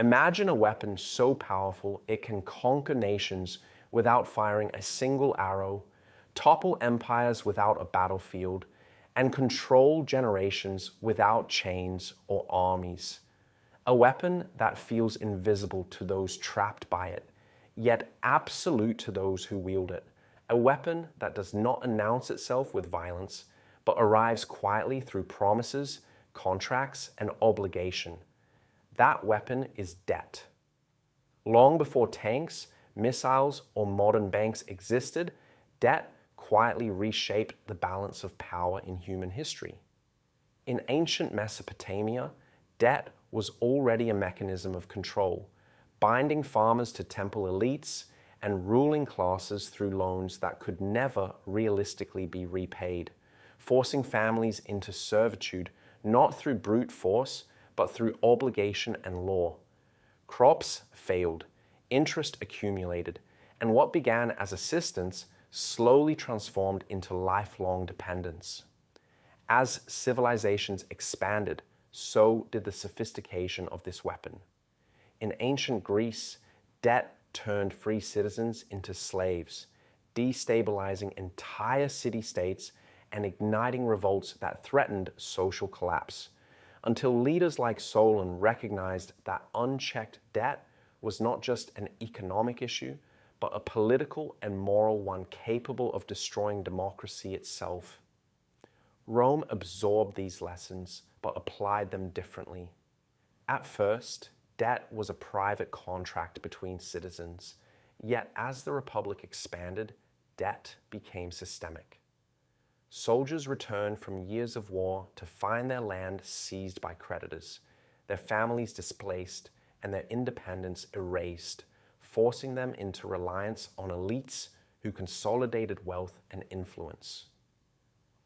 Imagine a weapon so powerful it can conquer nations without firing a single arrow, topple empires without a battlefield, and control generations without chains or armies. A weapon that feels invisible to those trapped by it, yet absolute to those who wield it. A weapon that does not announce itself with violence, but arrives quietly through promises, contracts, and obligation. That weapon is debt. Long before tanks, missiles, or modern banks existed, debt quietly reshaped the balance of power in human history. In ancient Mesopotamia, debt was already a mechanism of control, binding farmers to temple elites and ruling classes through loans that could never realistically be repaid, forcing families into servitude not through brute force, but through obligation and law. Crops failed, interest accumulated, and what began as assistance slowly transformed into lifelong dependence. As civilizations expanded, so did the sophistication of this weapon. In ancient Greece, debt turned free citizens into slaves, destabilizing entire city-states and igniting revolts that threatened social collapse, until leaders like Solon recognized that unchecked debt was not just an economic issue, but a political and moral one capable of destroying democracy itself. Rome absorbed these lessons, but applied them differently. At first, debt was a private contract between citizens, yet as the Republic expanded, debt became systemic. Soldiers returned from years of war to find their land seized by creditors, their families displaced, and their independence erased, forcing them into reliance on elites who consolidated wealth and influence.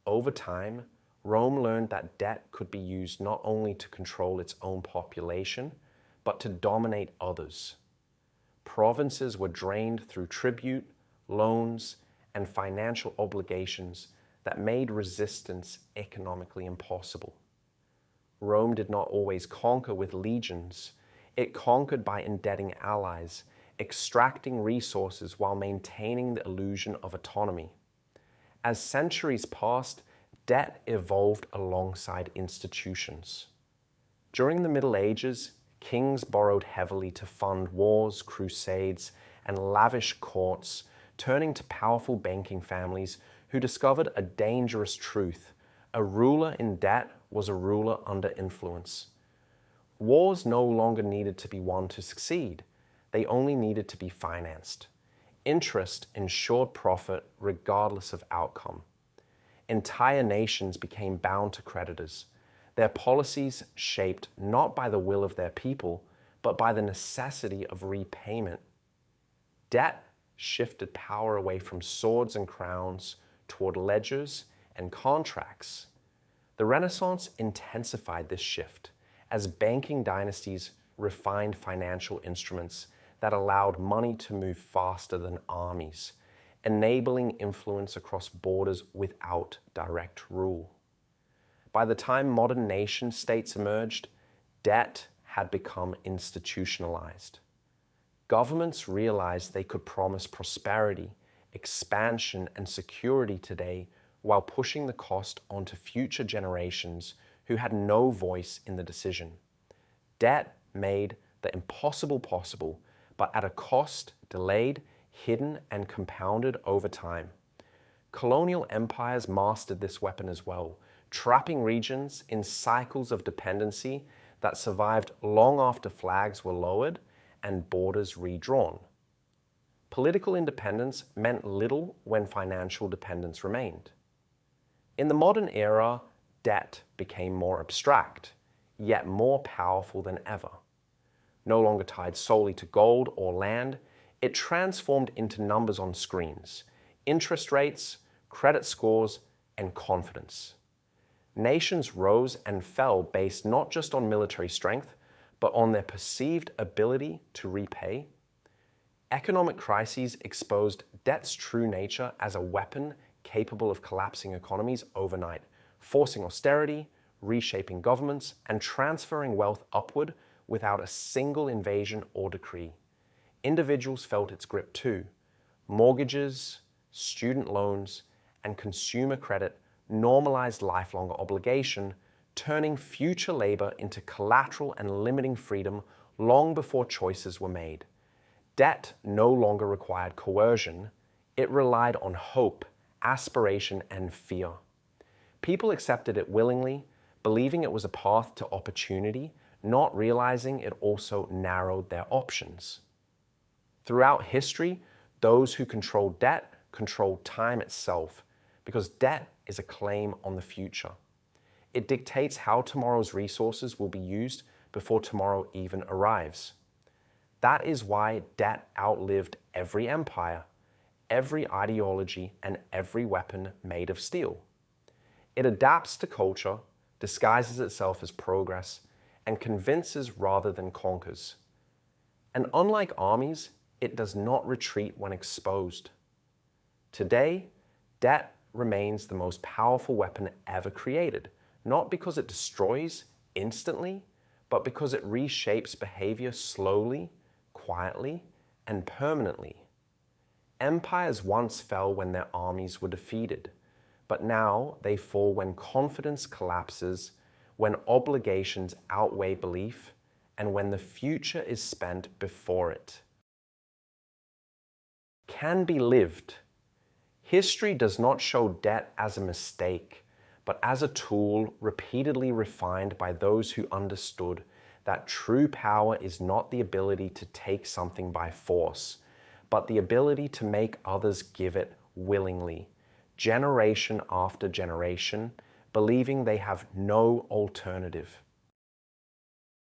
Over time, Rome learned that debt could be used not only to control its own population, but to dominate others. Provinces were drained through tribute, loans, and financial obligations that made resistance economically impossible. Rome did not always conquer with legions. It conquered by indebting allies, extracting resources while maintaining the illusion of autonomy. As centuries passed, debt evolved alongside institutions. During the Middle Ages, kings borrowed heavily to fund wars, crusades, and lavish courts, turning to powerful banking families who discovered a dangerous truth: a ruler in debt was a ruler under influence. Wars no longer needed to be won to succeed. They only needed to be financed. Interest ensured profit regardless of outcome. Entire nations became bound to creditors, their policies shaped not by the will of their people, but by the necessity of repayment. Debt shifted power away from swords and crowns toward ledgers and contracts. The Renaissance intensified this shift as banking dynasties refined financial instruments that allowed money to move faster than armies, enabling influence across borders without direct rule. By the time modern nation-states emerged, debt had become institutionalized. Governments realized they could promise prosperity, expansion, and security today while pushing the cost onto future generations who had no voice in the decision. Debt made the impossible possible, but at a cost delayed, hidden, and compounded over time. Colonial empires mastered this weapon as well, trapping regions in cycles of dependency that survived long after flags were lowered and borders redrawn. Political independence meant little when financial dependence remained. In the modern era, debt became more abstract, yet more powerful than ever. No longer tied solely to gold or land, it transformed into numbers on screens, interest rates, credit scores, and confidence. Nations rose and fell based not just on military strength, but on their perceived ability to repay. Economic crises exposed debt's true nature as a weapon capable of collapsing economies overnight, forcing austerity, reshaping governments, and transferring wealth upward without a single invasion or decree. Individuals felt its grip too. Mortgages, student loans, and consumer credit normalized lifelong obligation, turning future labor into collateral and limiting freedom long before choices were made. Debt no longer required coercion. It relied on hope, aspiration, and fear. People accepted it willingly, believing it was a path to opportunity, not realizing it also narrowed their options. Throughout history, those who controlled debt controlled time itself, because debt is a claim on the future. It dictates how tomorrow's resources will be used before tomorrow even arrives. That is why debt outlived every empire, every ideology, and every weapon made of steel. It adapts to culture, disguises itself as progress, and convinces rather than conquers. And unlike armies, it does not retreat when exposed. Today, debt remains the most powerful weapon ever created, not because it destroys instantly, but because it reshapes behavior slowly, quietly, and permanently. Empires once fell when their armies were defeated, but now they fall when confidence collapses, when obligations outweigh belief, and when the future is spent before it. Can be lived. History does not show debt as a mistake, but as a tool repeatedly refined by those who understood that true power is not the ability to take something by force, but the ability to make others give it willingly, generation after generation, believing they have no alternative.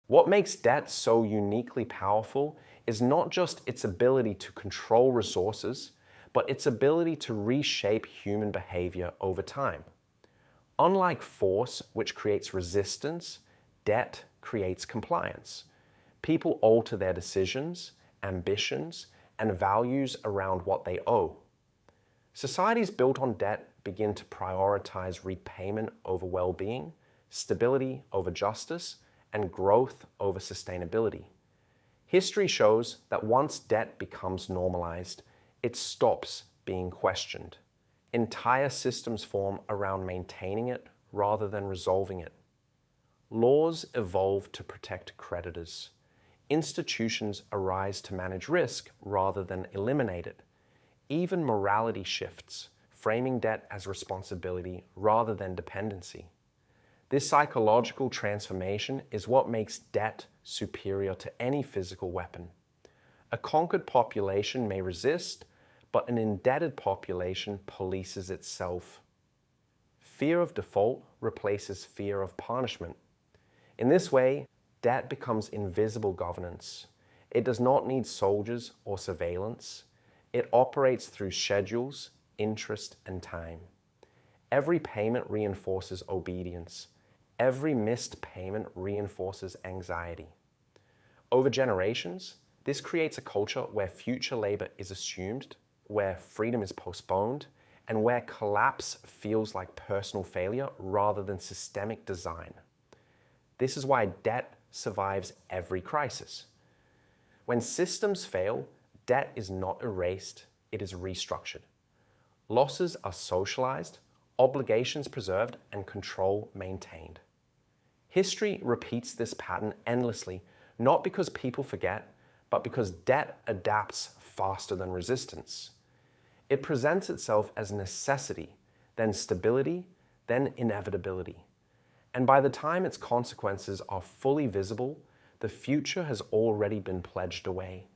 What makes debt so uniquely powerful is not just its ability to control resources, but its ability to reshape human behavior over time. Unlike force, which creates resistance, debt creates compliance. People alter their decisions, ambitions, and values around what they owe. Societies built on debt begin to prioritize repayment over well-being, stability over justice, and growth over sustainability. History shows that once debt becomes normalized, it stops being questioned. Entire systems form around maintaining it rather than resolving it. Laws evolve to protect creditors. Institutions arise to manage risk rather than eliminate it. Even morality shifts, framing debt as responsibility rather than dependency. This psychological transformation is what makes debt superior to any physical weapon. A conquered population may resist, but an indebted population polices itself. Fear of default replaces fear of punishment. In this way, debt becomes invisible governance. It does not need soldiers or surveillance. It operates through schedules, interest, and time. Every payment reinforces obedience. Every missed payment reinforces anxiety. Over generations, this creates a culture where future labor is assumed, where freedom is postponed, and where collapse feels like personal failure rather than systemic design. This is why debt survives every crisis. When systems fail, debt is not erased, it is restructured. Losses are socialized, obligations preserved, and control maintained. History repeats this pattern endlessly, not because people forget, but because debt adapts faster than resistance. It presents itself as necessity, then stability, then inevitability. And by the time its consequences are fully visible, the future has already been pledged away.